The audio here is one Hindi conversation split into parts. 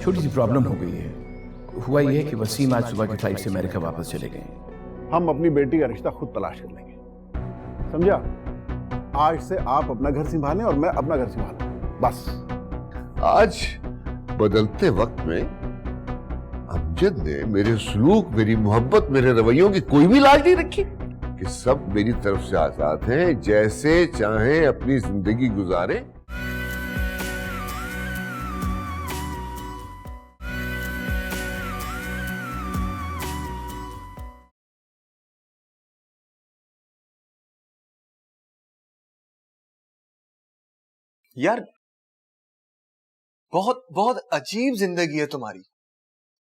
छोटी सी प्रॉब्लम हो गई है। हुआ ये कि वसीम आज सुबह की फ्लाइट से अमेरिका वापस चले गए। हम अपनी बेटी का रिश्ता खुद तलाश कर लेंगे, समझा? आज से आप अपना घर संभालें और मैं अपना घर संभालूं, बस। आज बदलते वक्त में अमजद ने मेरे सलूक, मेरी मोहब्बत, मेरे रवैयों की कोई भी लाज नहीं रखी कि सब मेरी तरफ से आजाद हैं, जैसे चाहें अपनी जिंदगी गुजारें। यार बहुत बहुत अजीब जिंदगी है तुम्हारी।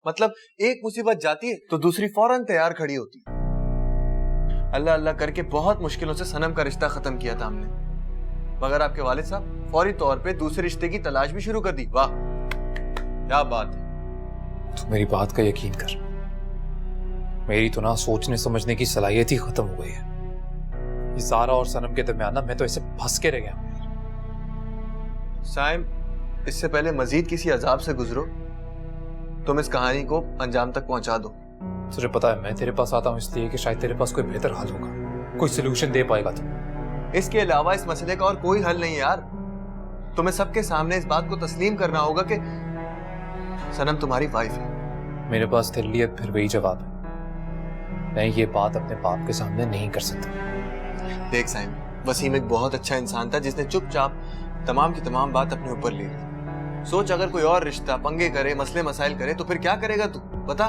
मतलब एक मुसीबत जाती है तो दूसरी फौरन तैयार खड़ी होती। अल्लाह अल्लाह करके बहुत मुश्किलों से सनम का रिश्ता खत्म किया था हमने, मगर आपके वालिद साहब फौरी तौर पे दूसरे रिश्ते की तलाश भी शुरू कर दी। वाह क्या बात है। तू मेरी बात का यकीन कर, मेरी तो ना सोचने समझने की सलाहियत ही खत्म हो गई है। इस ज़ारा और सनम के दरमियान ना मैं तो ऐसे फंस के रह गया। साइम, इससे पहले मजीद किसी अजाब से गुजरो, तुम इस कहानी को अंजाम तक पहुंचा दो। तुझे पता है मैं तेरे पास आता हूं इसलिए कि शायद तेरे पास कोई बेहतर हल होगा, कोई सोल्यूशन दे पाएगा तू। इसके अलावा इस मसले का और कोई हल नहीं है यार। तुम्हें सबके सामने इस बात को तस्लीम करना होगा कि सनम तुम्हारी वाइफ है। मेरे पास तेरे लिए फिर वही जवाब है, मैं ये बात अपने बाप के सामने नहीं कर सकता। देख साइम, वसीम एक बहुत अच्छा इंसान था जिसने चुपचाप तमाम की तमाम बात अपने ऊपर ले ली। सोच अगर कोई और रिश्ता पंगे करे, मसले मसाइल करे तो फिर क्या करेगा तू, बता।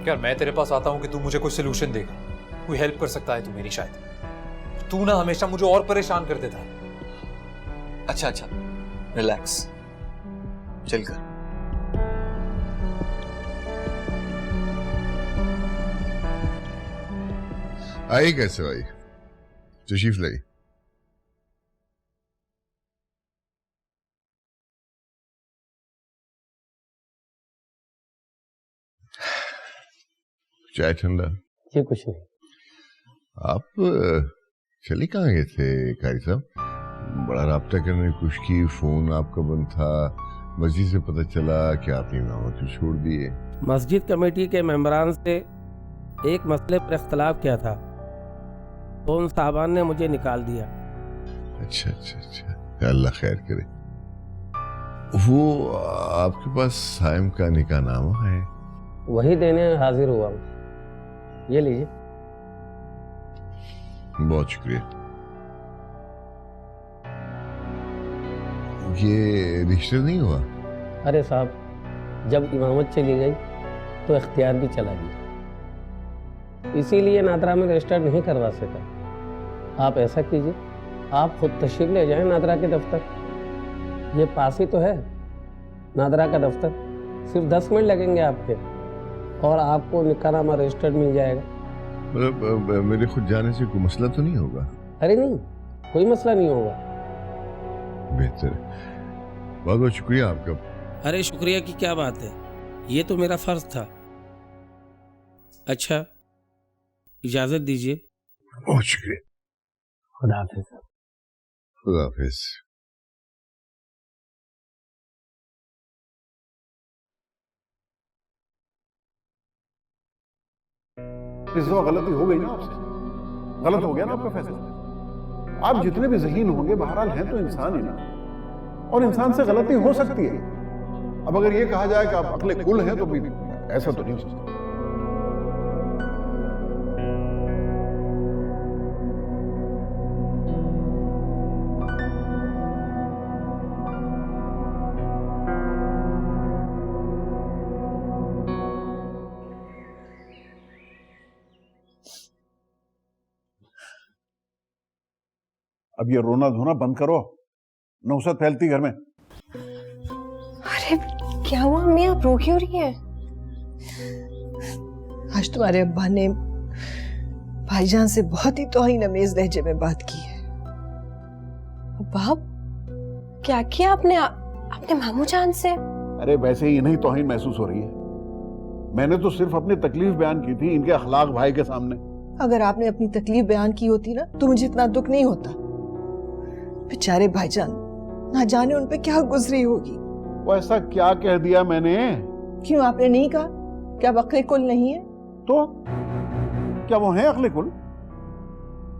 यार मैं तेरे पास आता हूं कि तू मुझे कोई सोल्यूशन देगा, कोई हेल्प कर सकता है तू मेरी। शायद तू ना हमेशा मुझे और परेशान कर देता है। अच्छा अच्छा रिलैक्स, चल कर। आई कैसे भाई? तशरीफ लाई। चाय ठंडा? ये कुछ नहीं। आप चले कहाँ गए थे कारी साहब? बड़ा राब्ता करने की कोशिश की, फोन आपका बंद था, मस्जिद से पता चला कि आपने इमामत को छोड़ दिए। मस्जिद कमेटी के मेंबरान से एक मसले पर इख्तलाफ किया था तो उन साहबान ने मुझे निकाल दिया। अच्छा अच्छा अच्छा, अल्लाह खैर करे। वो आपके पास साइम का निकाहनामा है? वही देने हाजिर हुआ हूँ, ये लीजिए। बहुत शुक्रिया। ये रजिस्टर नहीं हुआ? अरे साहब, जब इमामत चली गई तो इख्तियार भी चला गया, इसीलिए नादरा में रजिस्टर नहीं करवा सका। आप ऐसा कीजिए, आप खुद तशरीफ ले जाएं नादरा के दफ्तर, ये पास ही तो है नादरा का दफ्तर। सिर्फ 10 मिनट लगेंगे आपके और आपको निकाहनामा रजिस्टर्ड मिल जाएगा। मतलब मेरे खुद जाने से कोई मसला तो नहीं होगा? अरे नहीं, कोई मसला नहीं होगा। बेहतर, बहुत बहुत शुक्रिया आपका। अरे शुक्रिया की क्या बात है, ये तो मेरा फर्ज था। अच्छा, इजाजत दीजिए। बहुत शुक्रिया। खुदा हाफिज। खुदा हाफिज। इस दफा गलती हो गई ना आपसे, गलत हो गया ना आपका फैसला। आप जितने भी ज़हीन होंगे, बहरहाल हैं तो इंसान ही ना, और इंसान से गलती हो सकती है। अब अगर ये कहा जाए कि आप अक्ले कुल हैं तो भी ऐसा तो नहीं हो सकता। अब ये रोना धोना बंद करो, नौसत फैलती घर में। अरे क्या हुआ अम्मी, आप रो क्यों रही हैं? आज तुम्हारे अब्बा ने भाईजान से बहुत ही तौहीन-अमेज़ लहजे में बात की है। बाप, क्या किया आपने अपने मामू जान से? अरे वैसे ही इन्हें तौहीन महसूस हो रही है। मैंने तो सिर्फ अपनी तकलीफ बयान की थी इनके अखलाक भाई के सामने। अगर आपने अपनी तकलीफ बयान की होती ना तो मुझे इतना दुख नहीं होता। बेचारे भाईजान, ना जाने उन पे क्या गुजरी होगी। वो ऐसा क्या कह दिया मैंने? क्यों आपने नहीं कहा क्या अब अक्ल कुल नहीं है? तो क्या वो है अक्ल कुल?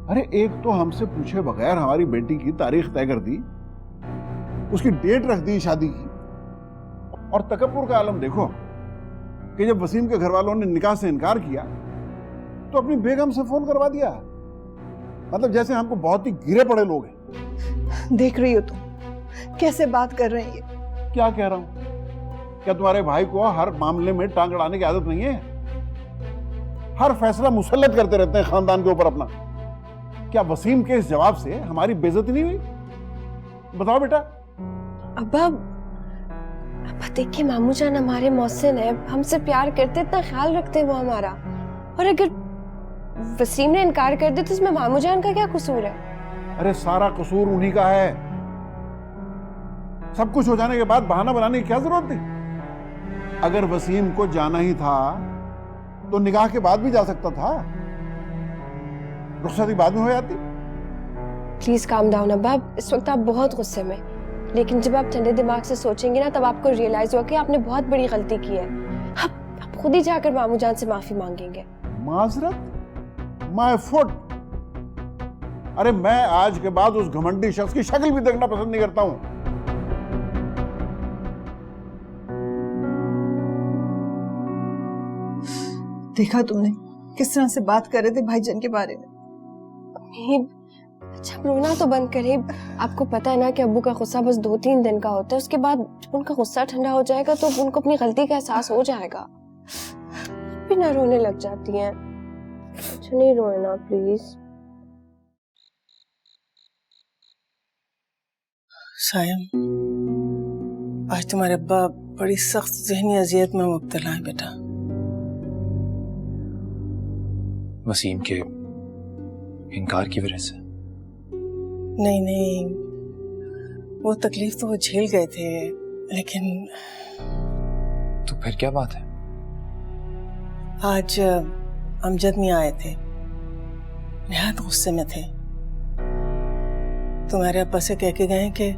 अरे एक तो हमसे पूछे बगैर हमारी बेटी की तारीख तय कर दी, उसकी डेट रख दी शादी की, और तकब्बुर का आलम देखो कि जब वसीम के घर वालों ने निकाह से इनकार किया तो अपनी बेगम से फोन करवा दिया। मतलब जैसे हमको बहुत ही गिरे पड़े लोग हैं। देख रही हो तुम कैसे बात कर रहे हैं? क्या कह रहा हूं? क्या तुम्हारे भाई को हर मामले में टांग अड़ाने की आदत नहीं है? हर फैसला मुसल्लत करते रहते हैं खानदान के ऊपर अपना। क्या वसीम के इस जवाब से हमारी बेइज्जती नहीं हुई? बताओ बेटा। अब्बा देखिए, मामू जान हमारे मोहसिन है, हमसे प्यार करते, इतना ख्याल रखते हैं वो हमारा, और अगर वसीम ने इनकार कर दिया तो इसमें मामू जान का क्या कसूर है? अरे सारा कसूर उन्हीं का है। सब कुछ हो जाने के बाद बहाना बनाने की क्या जरूरत थी? अगर वसीम को जाना ही था तो निकाह के बाद भी जा सकता था, रुखसती बाद में हो जाती। प्लीज काम डाउन अब्बा, इस वक्त आप बहुत गुस्से में, लेकिन जब आप ठंडे दिमाग से सोचेंगे ना तब आपको रियलाइज होगा कि आपने बहुत बड़ी गलती की है। आप खुद ही जाकर मामू जान से माफी मांगेंगे। माजरत? My foot. अरे मैं आज के बाद उस घमंडी शख्स की शक्ल भी देखना पसंद नहीं करता हूं। देखा तुमने किस तरह से बात कर रहे थे भाईजान के बारे में? अच्छा रोना तो बंद करिए। आपको पता है ना कि अब्बू का गुस्सा बस 2-3 दिन का होता है, उसके बाद जब उनका गुस्सा ठंडा हो जाएगा तो उनको अपनी गलती का एहसास हो जाएगा, फिर ना रोने लग जाती हैं। अच्छा नहीं रोए ना प्लीज। सायम, आज तुम्हारे अब्बा बड़ी सख्त ज़हनी अजियत में मुब्तला है बेटा। वसीम के इनकार की वजह से? नहीं, वो तकलीफ तो वो झेल गए थे, लेकिन तो फिर क्या बात है? आज अमजद मियां आए थे, निहायत गुस्से में थे। तुम्हारे अब्बा से कह के गए कि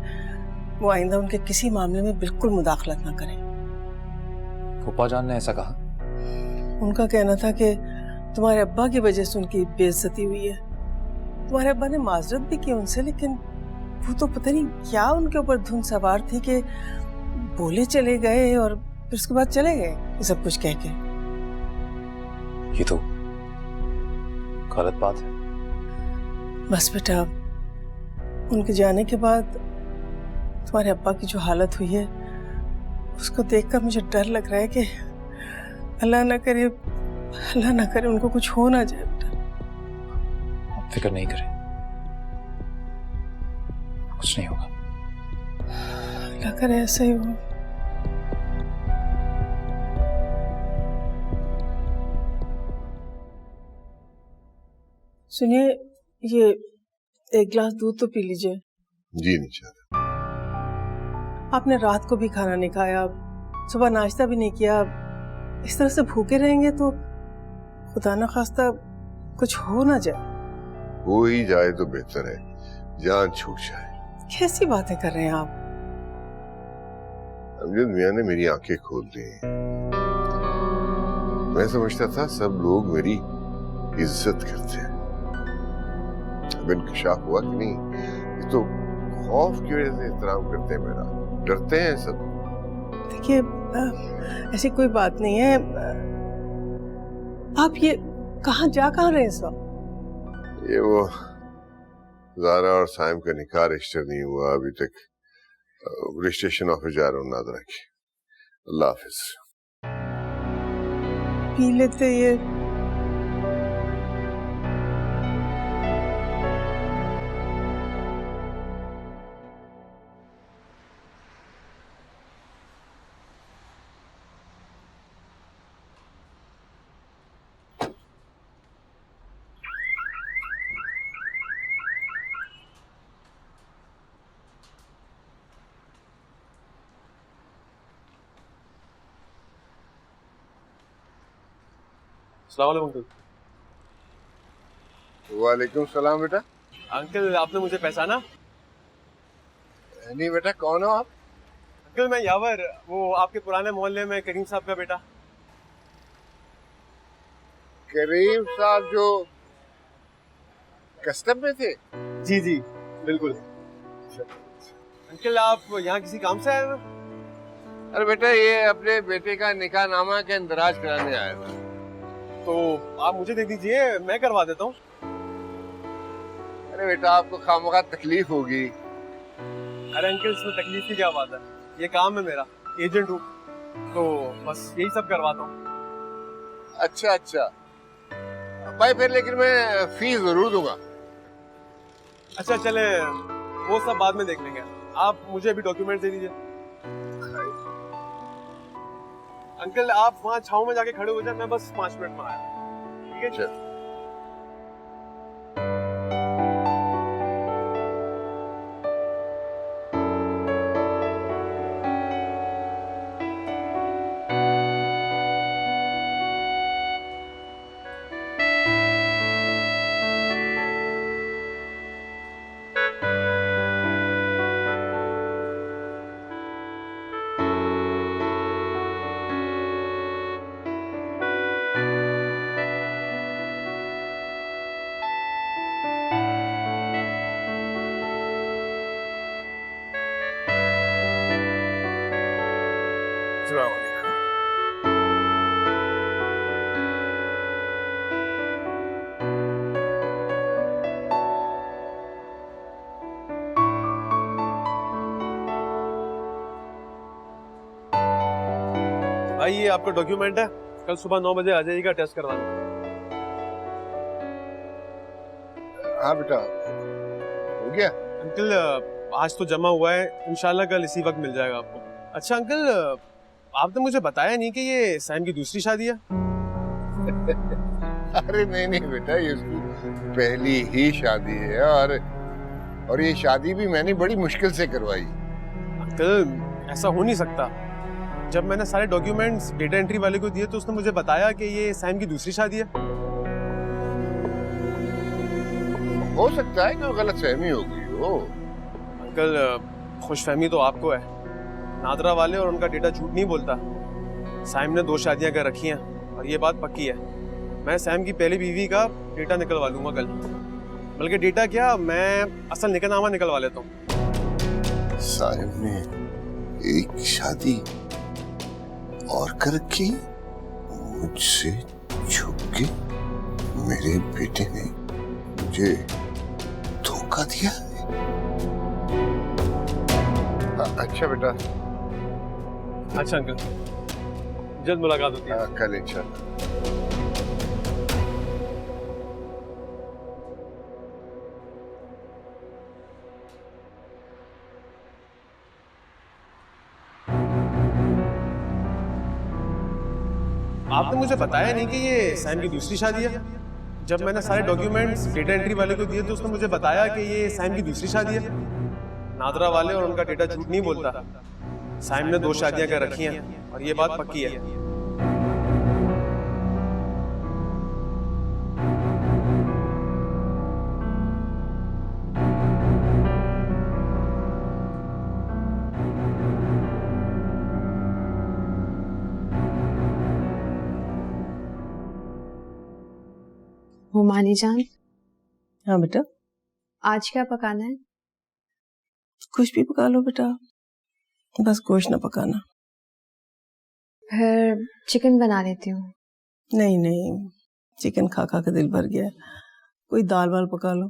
वो आइंदा उनके किसी मामले में बिल्कुल मुदाखलत ना करें। फूफा जान ने ऐसा कहा? उनका कहना था कि तुम्हारे अब्बा की वजह से उनकी बेइज्जती हुई है। तुम्हारे अब्बा ने माजरत भी की उनसे, लेकिन वो तो पता नहीं क्या उनके ऊपर धुन सवार थी कि बोले चले गए और फिर उसके बाद चले गए सब कुछ कह के। ये तो गलत बात है। बस बेटा, उनके जाने के बाद तुम्हारे अब्बा की जो हालत हुई है उसको देखकर मुझे डर लग रहा है कि अल्लाह ना करे उनको कुछ हो ना जाए। बेटा आप फिक्र नहीं करें, कुछ नहीं होगा। अल्लाह करे ऐसा ही हो। सुनिए, ये एक गिलास दूध तो पी लीजिए। जी नहीं चाहता। आपने रात को भी खाना नहीं खाया, सुबह नाश्ता भी नहीं किया। इस तरह से भूखे रहेंगे तो खुदा न खास्ता कुछ हो ना जाए। हो ही जाए तो बेहतर है, जान छूट जाए। कैसी बातें कर रहे हैं आप? अमजद मियां ने मेरी आंखें खोल दी। मैं समझता था सब लोग मेरी इज्जत करते हैं, अब इंकशाफ हुआ कि नहीं, ये तो खौफ की वजह से एहतराम करते हैं मेरा, डरते हैं सब। देखिए, ऐसी कोई बात नहीं है। आप ये कहाँ रहे हैं इस वक्त? ये वो ज़ारा और साइम का निकाह रजिस्टर नहीं हुआ अभी तक, रजिस्ट्रेशन ऑफिस जा रहा हूँ नादरा की। अल्लाह हाफिज। पी लेते ये। अस्सलाम वालेकुम अंकल। वालेकुम सलाम बेटा। अंकल आपने मुझे पहचाना? नहीं बेटा, कौन हो आप? अंकल मैं यावर, वो आपके पुराने मोहल्ले में करीम साहब का बेटा। करीम साहब जो कस्टम में थे? जी जी बिल्कुल। अंकल आप यहाँ किसी काम से आए हैं? अरे बेटा ये अपने बेटे का निकाह नामा के इंदराज कराने आया था। तो आप मुझे दे दीजिए, मैं करवा देता हूँ। अरे बेटा आपको खामखा तकलीफ होगी। अरे अंकल इसमें तकलीफ की क्या बात है, ये काम है मेरा, एजेंट हूँ तो बस यही सब करवाता हूँ। अच्छा अच्छा भाई, फिर लेकिन मैं फीस जरूर दूंगा। अच्छा चले, वो सब बाद में देख लेंगे, आप मुझे अभी डॉक्यूमेंट दे दीजिए। अंकल आप वहाँ छाव में जाके खड़े हो जाए, मैं बस 5 मिनट में आया। ठीक है चल। भाई ये आपका डॉक्यूमेंट है, कल सुबह 9 बजे आ जाइएगा टेस्ट करवाने। हाँ बेटा हो गया। अंकल आज तो जमा हुआ है, इंशाल्लाह कल इसी वक्त मिल जाएगा आपको। अच्छा अंकल आपने मुझे बताया नहीं कि ये सैम की दूसरी शादी है? अरे नहीं नहीं बेटा, ये उसकी पहली ही शादी है और ये शादी भी मैंने बड़ी मुश्किल से करवाई। अंकल ऐसा हो नहीं सकता, जब मैंने सारे डॉक्यूमेंट्स डेटा एंट्री वाले को दिए तो उसने मुझे बताया कि ये सैम की दूसरी शादी है। हो सकता है कि गलतफहमी हो गई हो। अंकल खुशफहमी तो आपको है, नादरा वाले और उनका डेटा झूठ नहीं बोलता। सैम ने 2 शादियां कर रखी हैं और ये बात पक्की है। मैं सैम की पहली बीवी का डेटा निकलवा लूंगा कल, बल्कि डेटा क्या मैं असल निकाहनामा निकलवा लेता हूँ। साहिब ने एक शादी और कर रखी, मुझसे छुप के मेरे बेटे ने मुझे धोखा दिया। अच्छा बेटा। अच्छा अंकल, जल्द मुलाकात होती है। कल इंशाल्लाह। आपने मुझे बताया नहीं कि ये सैम की दूसरी शादी है। जब मैंने सारे डॉक्यूमेंट्स डेटा एंट्री वाले को दिए तो उसने मुझे बताया कि ये सैम की दूसरी शादी है। नादरा वाले और उनका डेटा झूठ नहीं बोलता। सैम ने 2 शादियां कर रखी हैं और ये बात पक्की है। हुमानी जान, हाँ बेटा, आज क्या पकाना है? कुछ भी पका लो बेटा, बस गोश्त ना पकाना। फिर चिकन बना लेती हूँ। नहीं नहीं, चिकन खा खा के दिल भर गया, कोई दाल वाल पका लो।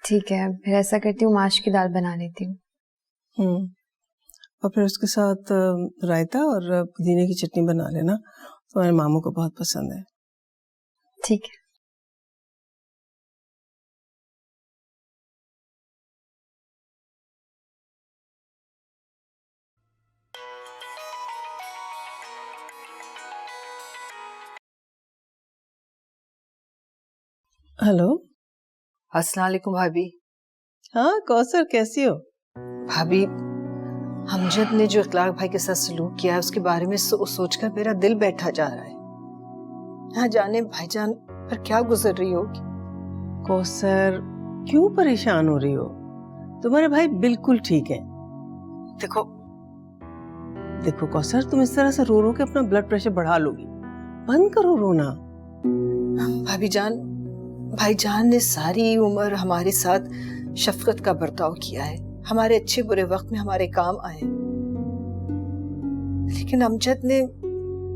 ठीक है, फिर ऐसा करती हूँ माश की दाल बना लेती हूँ। और फिर उसके साथ रायता और पुदीने की चटनी बना लेना, तुम्हारे मामू को बहुत पसंद है। ठीक है। हेलो। अस्सलाम वालेकुम भाभी। हाँ कौसर, कैसी हो? भाभी हमजद ने जो इखलाक भाई के साथ सलूक किया है उसके बारे में सोचकर मेरा दिल बैठा जा रहा है। ना जाने भाईजान पर क्या गुजर रही होगी। कौसर क्यों परेशान हो रही हो? तुम्हारे भाई बिल्कुल ठीक है। देखो देखो कौसर, तुम इस तरह से रो रो के अपना ब्लड प्रेशर बढ़ा लोगी। बंद करो रोना। भाईजान ने सारी उम्र हमारे साथ शफकत का बर्ताव किया है, हमारे अच्छे बुरे वक्त में हमारे काम आए, लेकिन अमजद ने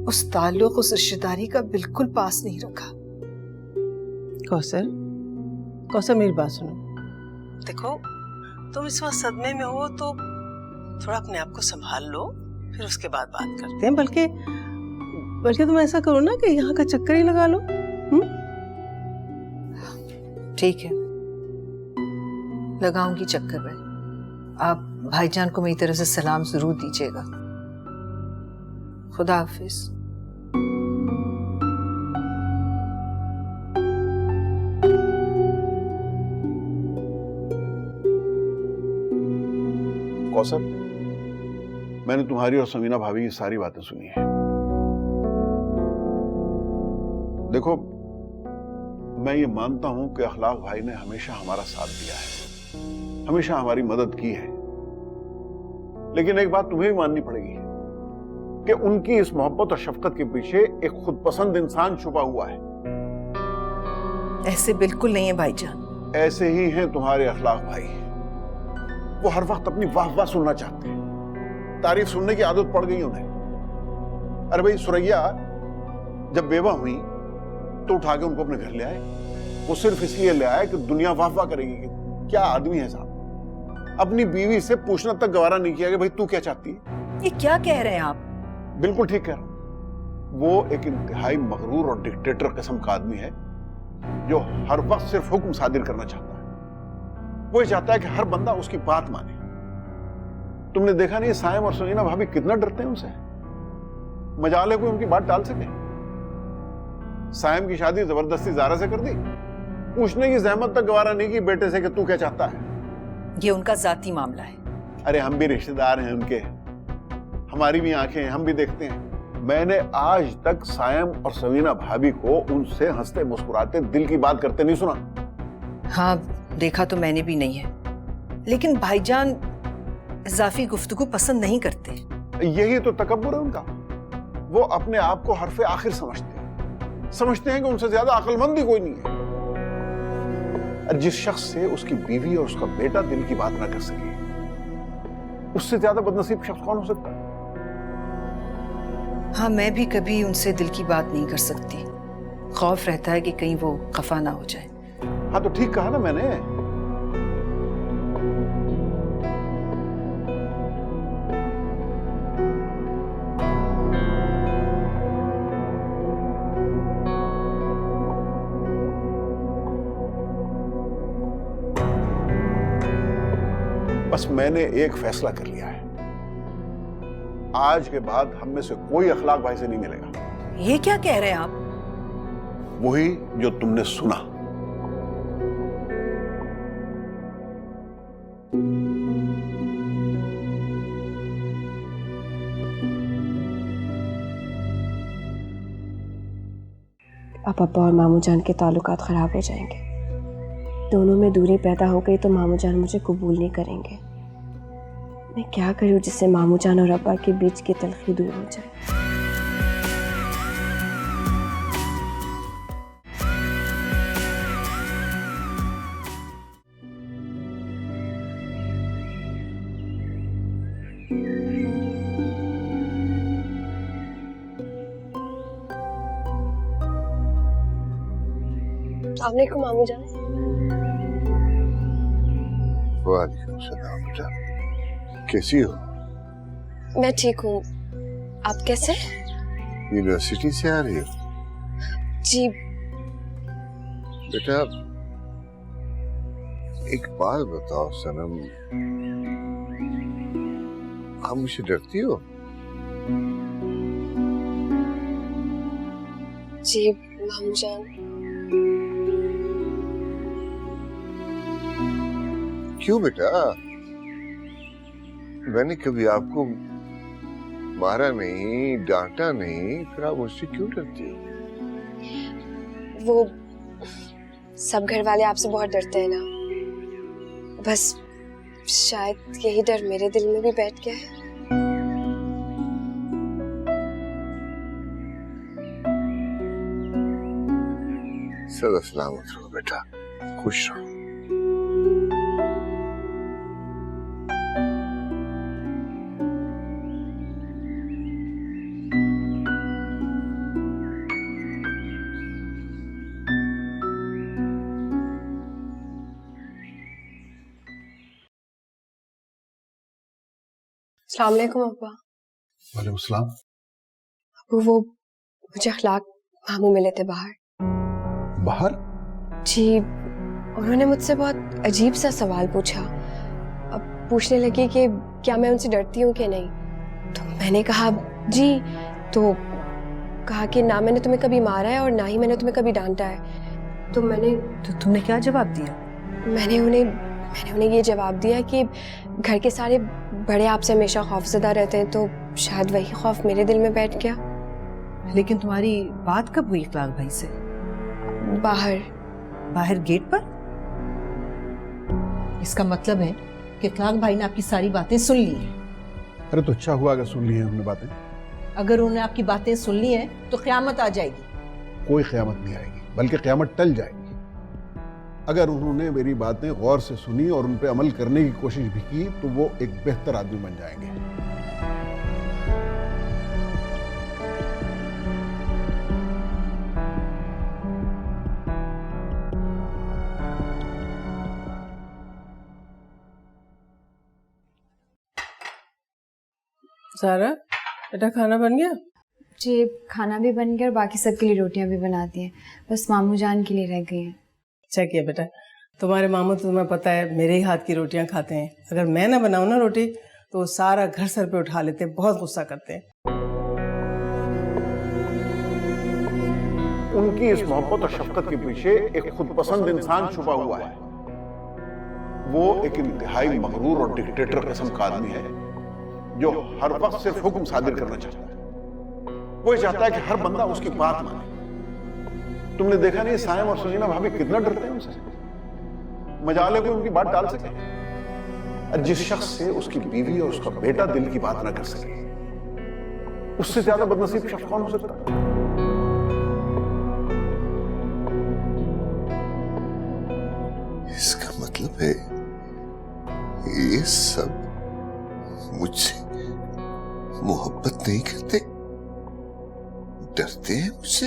उस ताल्लुक, उस रिश्तेदारी का बिल्कुल पास नहीं रखा। कौसर मेरी बात सुनो। देखो तुम इस वक्त सदमे में हो तो थोड़ा अपने आप को संभाल लो, फिर उसके बाद बात करते हैं। बल्कि तुम ऐसा करो ना कि यहाँ का चक्कर ही लगा लो। ठीक है, लगाऊंगी चक्कर में। आप भाईजान को मेरी तरफ से सलाम जरूर दीजिएगा। खुदा हाफिज। कौसर, मैंने तुम्हारी और समीना भाभी की सारी बातें सुनी है। देखो, मैं ये मानता हूं कि अखलाक भाई ने हमेशा हमारा साथ दिया है, हमेशा हमारी मदद की है, लेकिन एक बात तुम्हें भी माननी पड़ेगी कि उनकी इस मोहब्बत और शफकत के पीछे एक खुदपसंद इंसान छुपा हुआ है। ऐसे बिल्कुल नहीं है भाईजान। ऐसे ही हैं तुम्हारे अखलाक भाई। वो हर वक्त अपनी वाह वाह सुनना चाहते हैं, तारीफ सुनने की आदत पड़ गई उन्हें। अरे भाई, सुरैया जब बेवा हुई तो उठा के उनको अपने घर ले आए। वो सिर्फ इसलिए ले आए कि दुनिया वाह वाह करेगी कि क्या आदमी है साहब। अपनी बीवी से पूछना तक गवारा नहीं किया कि भाई तू क्या चाहती है। ये क्या कह रहे हैं आप? बिल्कुल ठीक कह रहा हूं। वो एक इंतहाई मगरूर और डिक्टेटर किस्म का आदमी है जो हर वक्त सिर्फ हुक्म सादिर करना चाहता है। वो ये चाहता है कि हर बंदा उसकी बात माने। तुमने देखा नहीं सायम और समीना भाभी कितना डरते हैं उनसे। मजाल है कोई उनकी बात टाल सके। सायम की शादी जबरदस्ती ज़ारा से कर दी, पूछने की जहमत तक गवारा नहीं की बेटे से कि तू क्या चाहता है। ये उनका जाती मामला है। अरे हम भी रिश्तेदार हैं उनके, हमारी भी आंखें हैं, हम भी देखते हैं। मैंने आज तक सायम और समीना भाभी को उनसे हंसते मुस्कुराते दिल की बात करते नहीं सुना। हाँ, देखा तो मैंने भी नहीं है, लेकिन भाईजान इजाफी गुफ्तगू पसंद नहीं करते। यही तो तकब्बुर है उनका। वो अपने आप को हरफे आखिर समझते हैं कि उनसे ज्यादा अक्लमंद ही कोई नहीं है। और जिस शख्स से उसकी बीवी और उसका बेटा दिल की बात ना कर सके, उससे ज्यादा बदनसीब शख्स कौन हो सकता है? हाँ, मैं भी कभी उनसे दिल की बात नहीं कर सकती। खौफ रहता है कि कहीं वो खफा ना हो जाए। हाँ, तो ठीक कहा ना मैंने। बस मैंने एक फैसला कर लिया है, आज के बाद हम में से कोई अखलाक भाई से नहीं मिलेगा। ये क्या कह रहे हैं आप? वही जो तुमने सुना। अब अब्बा और मामू जान के ताल्लुकात ख़राब हो जाएंगे। दोनों में दूरी पैदा हो गई तो मामू जान मुझे कबूल नहीं करेंगे। मैं क्या करूं जिससे मामू जान और अब्बा के बीच की तलखी दूर हो जाए। अस्सलाम वालेकुम मामू जान। वालेकुम सलाम बेटा, कैसी हो? मैं ठीक हूँ, आप कैसे? यूनिवर्सिटी से आ रही हो? जी बेटा एक बात बताओ सनम, आप मुझसे डरती हो? जी मामू जान। क्यों बेटा? मैंने कभी आपको मारा नहीं, डांटा नहीं, फिर आप मुझसे क्यों डरती हो? वो सब घर वाले आपसे बहुत डरते हैं ना, बस शायद यही डर मेरे दिल में भी बैठ गया है। सदा सलामत रहो बेटा, खुश रहो। अस्सलाम वालेकुम अब्बा। वालेकुम सलाम। अब्बू वो मुझे अखलाक मामू मिले थे बाहर। बाहर? जी, उन्होंने मुझसे बहुत अजीब सा सवाल पूछा। अब पूछने लगी कि क्या मैं उनसे डरती हूँ कि नहीं। तो मैंने कहा जी, तो कहा कि ना मैंने तुम्हें कभी मारा है और ना ही मैंने तुम्हें कभी डांटा है। तो तुमने क्या जवाब दिया? मैंने उन्हें ये जवाब दिया कि घर के सारे बड़े आपसे हमेशा खौफज़दा रहते हैं, तो शायद वही खौफ मेरे दिल में बैठ गया। लेकिन तुम्हारी बात कब हुई इखलाक भाई से? बाहर गेट पर? इसका मतलब है कि इखलाक भाई ने आपकी सारी बातें सुन ली हैं। अरे तो अच्छा हुआ अगर सुन ली हैं हमने बातें। अगर उन्होंने आपकी बातें सुन ली हैं तो क़यामत आ जाएगी। कोई क़यामत नहीं आएगी, बल्कि क़यामत टल जाएगी। अगर उन्होंने मेरी बातें गौर से सुनी और उन पे अमल करने की कोशिश भी की तो वो एक बेहतर आदमी बन जाएंगे। सारा, बेटा खाना बन गया? जी, खाना भी बन गया और बाकी सबके लिए रोटियां भी बना दी हैं, बस मामू जान के लिए रह गई हैं। अच्छा किया बेटा, तुम्हारे मामू तो तुम्हें पता है मेरे ही हाथ की रोटियां खाते हैं। अगर मैं ना बनाऊं ना रोटी तो वो सारा घर सर पे उठा लेते हैं, बहुत गुस्सा करते हैं। उनकी इस मोहब्बत और शफकत के पीछे एक खुदपसंद इंसान छुपा हुआ है। वो एक इंतहाई मगरूर और डिक्टेटर किस्म का आदमी है जो हर वक्त सिर्फ हुक्म सादिर करना चाहता है। वो चाहता है कि हर बंदा उसकी बात माने। तुमने देखा नहीं सायम और सुनीना भाभी कितना डरते हैं उनसे। मजाल है कोई उनकी बात टाल सके। और जिस शख्स से उसकी बीवी और उसका बेटा दिल की बात ना कर सके, उससे ज्यादा बदनसीब शख्स कौन हो सकता है? इसका मतलब है ये सब मुझसे मोहब्बत नहीं करते, डरते हैं मुझसे।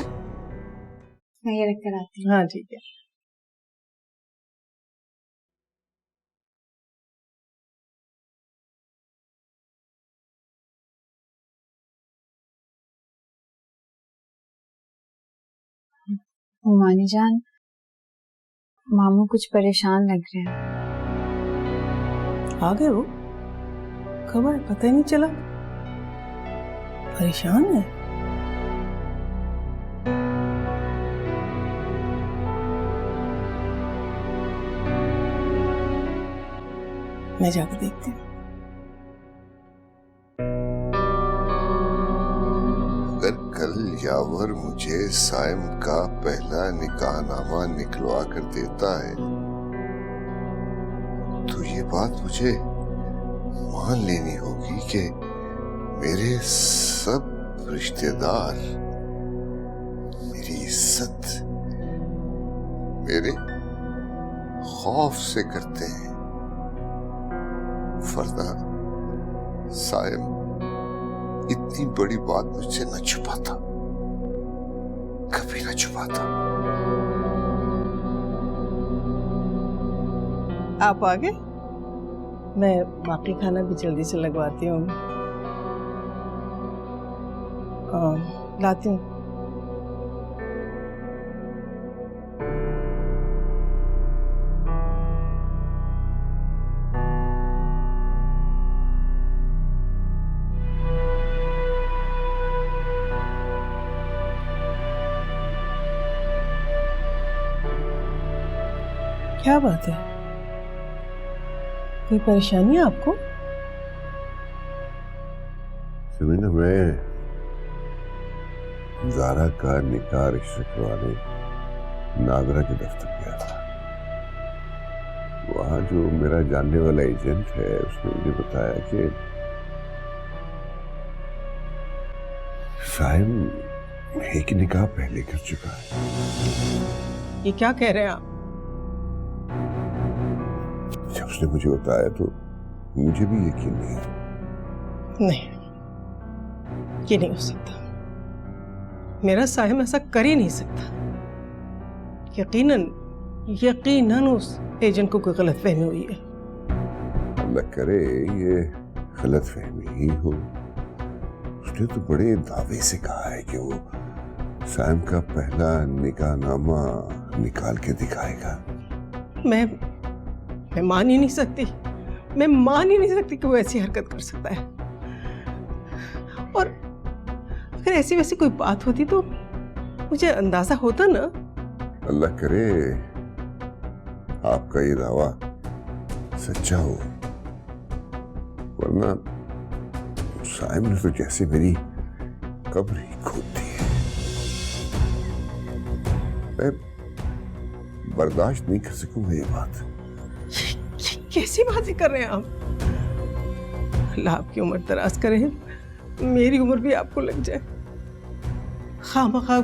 मैं ये रख कर आती हूँ। हाँ ठीक है। मानी जान, मामू कुछ परेशान लग रहे हैं। आ गए वो? कब आए पता ही नहीं चला। परेशान है? मैं जाकर देखती हूँ। अगर कल यावर मुझे साइम का पहला निकाहनामा निकलवा कर देता है तो ये बात मुझे मान लेनी होगी कि मेरे सब रिश्तेदार मेरी इज्जत मेरे खौफ से करते हैं, वरना साइम इतनी बड़ी बात मुझसे न छुपाता, कभी न छुपाता। आप आ गए? मैं बाकी खाना भी जल्दी से लगवाती हूँ। लाती हूँ। क्या बात है? कोई परेशानी है आपको? सुमीना, मैं ज़ारा का निकाह रिश्ते करवाने नादरा के दफ्तर गया था। वहाँ जो मेरा जानने वाला एजेंट है उसने मुझे बताया कि साइम एक निकाह पहले कर चुका है। ये क्या कह रहे हैं आप? जब उसने मुझे बताया तो मुझे भी यकीन नहीं आया। नहीं, ये नहीं हो सकता। मेरा साहिम ऐसा कर ही नहीं सकता। यकीनन उस एजेंट को कोई गलतफहमी हुई है। अल्लाह करे ये गलतफहमी ही हो। उसने तो बड़े दावे से कहा है कि वो सैम का पहला निकाहनामा निकाल के दिखाएगा। मैं मान ही नहीं सकती। मैं मान ही नहीं सकती कि वो ऐसी हरकत कर सकता है। और अगर ऐसी वैसी कोई बात होती तो मुझे अंदाजा होता ना। अल्लाह करे आपका ये दावा सच्चा हो, वरना साइम ने तो जैसे मेरी कब्र ही खोद दी है। मैं बर्दाश्त नहीं कर सकूंगा ये बात। कैसी बातें कर रहे हैं आप? अल्लाह आपकी उम्र दराज करे, मेरी उम्र भी आपको लग जाए। खामखा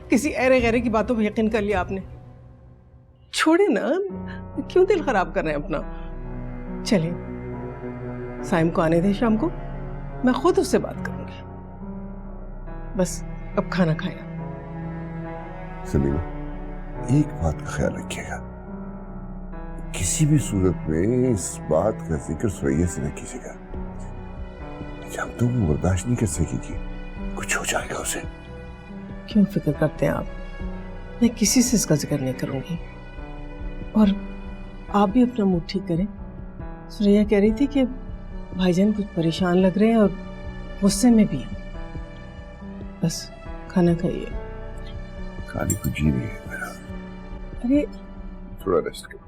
किसी ऐरे गैरे की बातों पर यकीन कर लिया आपने। छोड़े ना, क्यों दिल खराब कर रहे हैं अपना? चलिए साइम को आने दें, शाम को मैं खुद उससे बात करूंगी। बस अब खाना खाया। समीना, एक बात का ख्याल रखिएगा, किसी भी सूरत में इस बात का जिक्र सुरैया से न कीजिएगा। जब तुम बर्दाश्त नहीं कर सकेगी, कुछ हो जाएगा उसे। क्यों फिक्र करते हैं आप? मैं किसी से इसका जिक्र नहीं करूंगी। और आप भी अपना मूड ठीक करें। सुरैया कह रही थी कि भाईजान कुछ परेशान लग रहे हैं और गुस्से में भी हैं। बस खाना खाइए। खाने को जी नहीं है मेरा। अरे थोड़ा रेस्ट करो।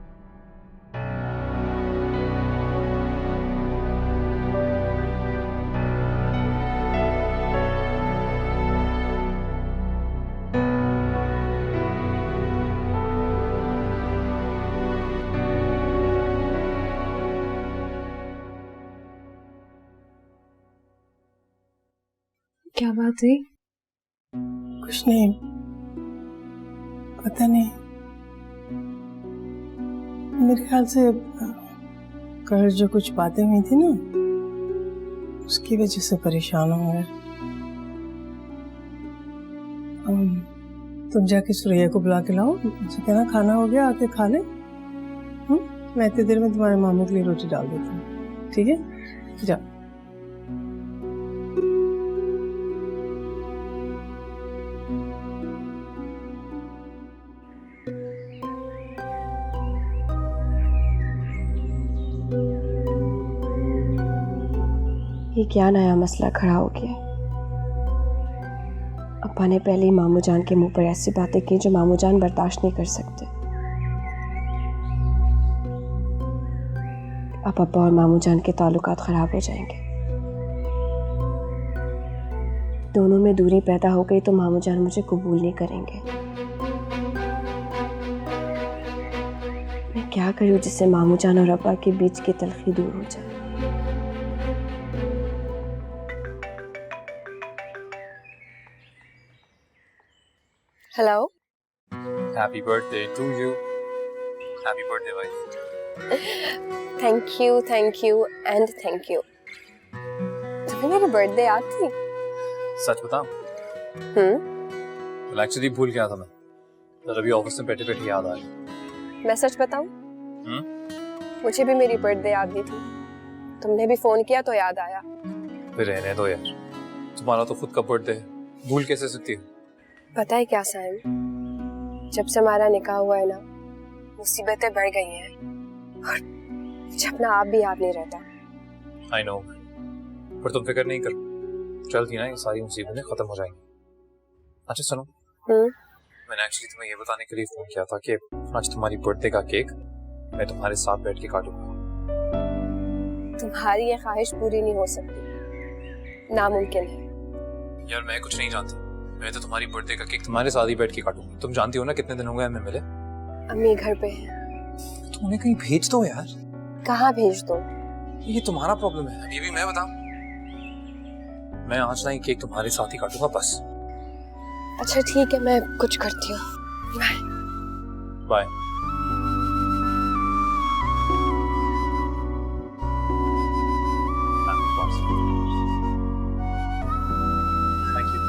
क्या बात हुई? कुछ नहीं, पता नहीं, मेरे ख्याल से कल जो कुछ बातें हुई थी ना, उसकी वजह से परेशान हो गए। तुम जाके सुरैया को बुला के लाओ, उनसे कहना खाना हो गया, आके खा ले। मैं इतनी देर में तुम्हारे मामू के लिए रोटी डाल देती हूँ, ठीक है? जाओ। ये क्या नया मसला खड़ा हो गया? अब्बा ने पहले ही मामू जान के मुंह पर ऐसी बातें की जो मामू जान बर्दाश्त नहीं कर सकते। अब अब्बा और मामू जान के ताल्लुकात खराब हो जाएंगे। दोनों में दूरी पैदा हो गई तो मामू जान मुझे कबूल नहीं करेंगे। मैं क्या करूं जिससे मामू जान और अब्बा के बीच की तलखी दूर हो जाए? Hello. Happy birthday to you. Happy birthday, wife. Thank you and thank you. तुम्हें मेरी बर्थडे याद थी? सच बताऊं? well, एक्चुअली भूल गया था मैं, तो अभी ऑफिस में बैठे बैठे याद आ गई। मैं सच बताऊं? मुझे भी मेरी बर्थडे याद नहीं थी। तुमने भी फोन किया तो याद आया। फिर रहने दो यार, तुम्हारा तो खुद का बर्थडे है, भूल कैसे सकती हो? पता है क्या साइम, जब से हमारा निकाह हुआ है ना, मुसीबतें बढ़ गई हैं और मुझे अपना आप भी याद नहीं रहता। I know, पर तुम फिक्र नहीं करो, जल्दी ना ये सारी मुसीबतें खत्म हो जाएंगी। अच्छा सुनो, मैंने एक्चुअली तुम्हें ये बताने के लिए फोन किया था कि आज तुम्हारी बर्थडे का केक मैं तुम्हारे साथ बैठ के काटूंगा। तुम्हारी ये ख्वाहिश पूरी नहीं हो सकती, नामुमकिन है। यार मैं कुछ नहीं जानती, मैं तो तुम्हारी बर्थडे का केक तुम्हारे साथ ही बैठ के काटूंगा। तुम जानती हो ना कितने दिन हो गए हमें मिले। अम्मी घर पे है। तो उन्हें कहीं भेज दो यार। कहाँ भेज दो? ये तुम्हारा प्रॉब्लम है, ये भी मैं बताऊं? मैं आज ना ये केक तुम्हारे साथ ही काटूंगा बस। अच्छा ठीक है, मैं कुछ करती हूँ। बाय। Thank you.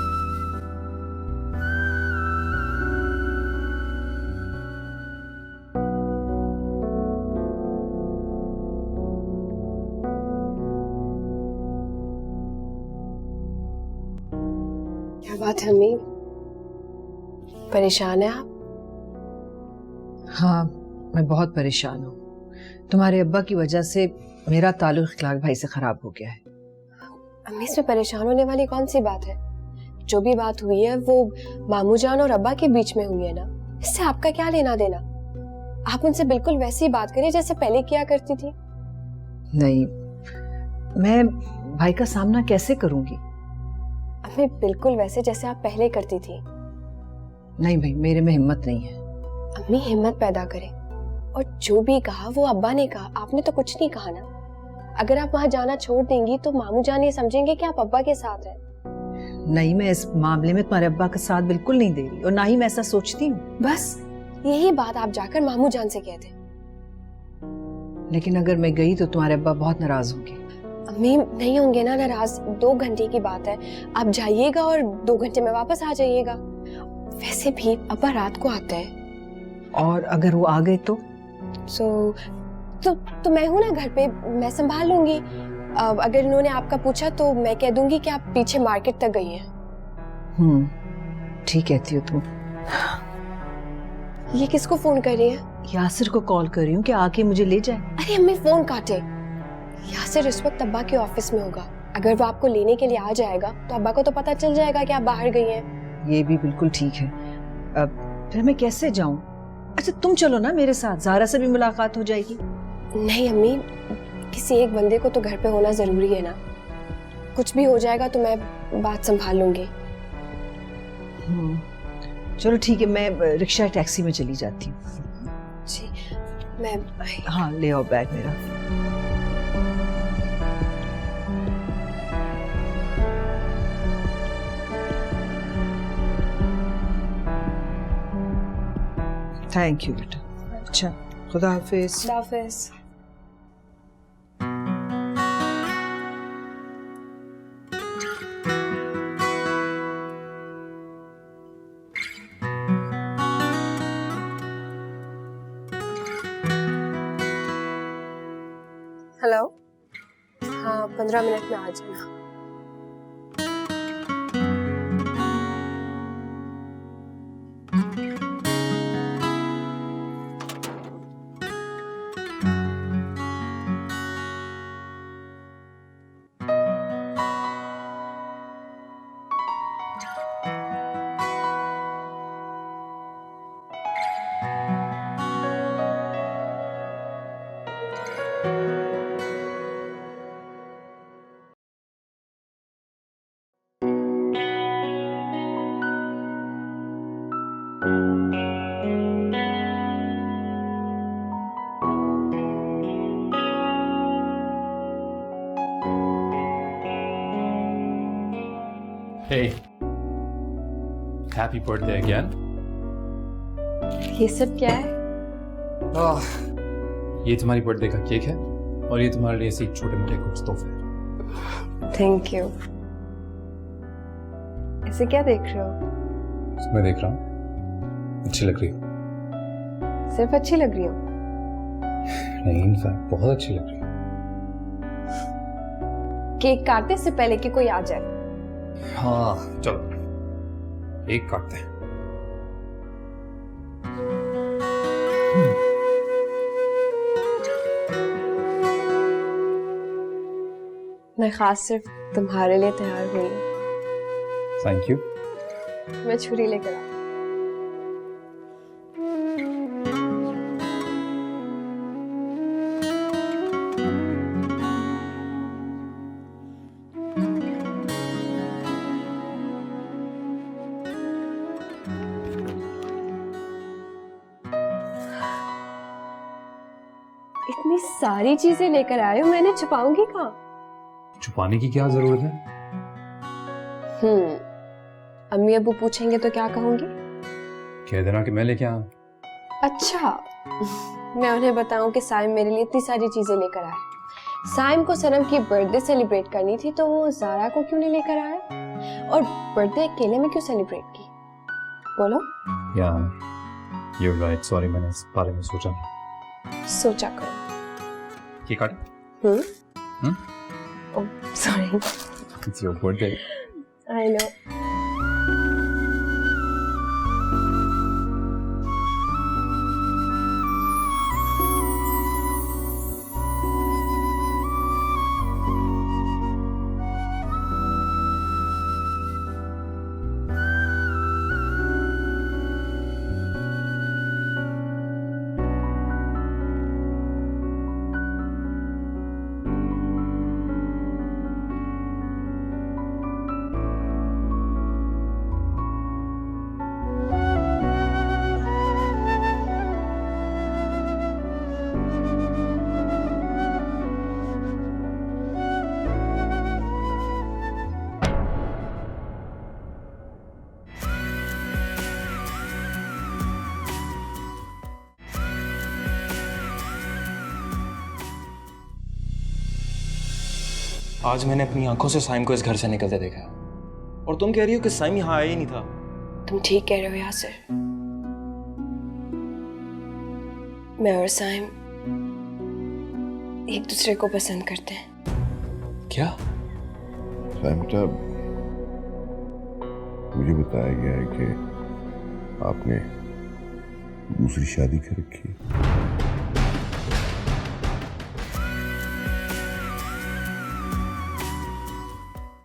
क्या बात है अम्मी, परेशान है आप? हाँ, मैं बहुत परेशान हूँ। तुम्हारे अब्बा की वजह से मेरा ताल्लुक इखलाक भाई से खराब हो गया है। अम्मी इसमें परेशान होने वाली कौन सी बात है? जो भी बात हुई है वो मामू जान और अब्बा के बीच में हुई है ना, इससे आपका क्या लेना देना? आप उनसे बिल्कुल वैसी ही बात करिए जैसे पहले किया करती थी। नहीं, मैं भाई का सामना कैसे करूंगी? अम्मी बिल्कुल वैसे जैसे आप पहले करती थी। नहीं भाई, मेरे में हिम्मत नहीं है। अम्मी हिम्मत पैदा करें, और जो भी कहा वो अब्बा ने कहा, आपने तो कुछ नहीं कहा ना। अगर आप वहां जाना छोड़ देंगी तो मामू जान ये समझेंगे कि आप अब्बा के साथ हैं। नहीं, मैं इस मामले में तुम्हारे अब्बा का साथ बिल्कुल नहीं दे रही, और ना ही मैं ऐसा सोचती हूँ। बस यही बात आप जाकर मामू जान से कहते। लेकिन अगर मैं गई तो तुम्हारे अब्बा बहुत नाराज होंगे। अम्मी नहीं होंगे ना नाराज, 2 घंटे की बात है, आप जाइएगा और 2 घंटे में वापस आ जाइएगा। वैसे भी अब्बा रात को आते हैं। और अगर वो आ गए तो तो मैं हूं ना घर पे, मैं संभाल लूंगी। अगर इन्होंने आपका पूछा तो मैं कह दूंगी कि आप पीछे मार्केट तक गई हैं। ठीक कहती हो तुम। ये किसको फोन कर रही है? यासिर को कॉल कर रही हूँ कि आके मुझे ले जाए। अरे अम्मी फोन काटे। यासिर इस वक्त अब्बा के ऑफिस में होगा, अगर वो आपको लेने के लिए आ जाएगा तो अब्बा को तो पता चल जाएगा कि आप बाहर गई हैं। ये भी बिल्कुल ठीक है। अब फिर मैं कैसे जाऊं? अच्छा तुम चलो ना मेरे साथ, ज़ारा से भी मुलाकात हो जाएगी। नहीं अम्मी, किसी एक बंदे को तो घर पे होना जरूरी है ना। कुछ भी हो जाएगा तो मैं बात संभाल लूंगी। चलो ठीक है, मैं रिक्शा टैक्सी में चली जाती हूँ। जी मैं। हाँ ले आओ बैग मेरा। थैंक यू बेटा। अच्छा, खुदा हाफिज। खुदा हाफिज। हेलो, हाँ 15 मिनट में आ जाना। Hey, happy birthday again. ये सब क्या है? ये तुम्हारी बर्थडे का केक है और ये तुम्हारे लिए ऐसे छोटे मोटे कुछ तोहफे। Thank you. ऐसे क्या देख रहे हो? मैं देख रहा हूँ, अच्छी लग रही हो। सिर्फ अच्छी लग रही हो? नहीं, इनफैक्ट बहुत अच्छी लग रही हो। केक काटने से पहले कि कोई आ जाए। हाँ चलो, एक काटते हैं। मैं खास सिर्फ तुम्हारे लिए तैयार हुई हूँ। Thank you. मैं छुरी लेकर आ। इतनी सारी चीजें लेकर आए हो, मैंने छुपाऊंगी कहाँ? छुपाने की क्या जरूरत है? अम्मी अब्बू पूछेंगे तो क्या कहूंगी? कह देना कि मैं लेके आया। अच्छा, मैं उन्हें बताऊं कि साइम मेरे लिए इतनी सारी चीजें लेकर आया। साइम को सनम की बर्थडे सेलिब्रेट करनी थी तो वो ज़ारा को क्यों नहीं लेकर आया? और बर्थडे अकेले में क्यों सेलिब्रेट की? बोलो। यू राइट, सॉरी मैंने इस बारे में सोचा नहीं। सोचा करो। ये काट। Oh sorry. It's your birthday. I know. आज मैंने अपनी आंखों से साइम को इस घर से निकलते देखा और तुम कह रही हो कि साइम यहाँ आया ही नहीं था। तुम ठीक कह रहे हो यासिर। मैं और साइम एक दूसरे को पसंद करते हैं। क्या? साइम साहब, मुझे बताया गया है कि आपने दूसरी शादी कर रखी है।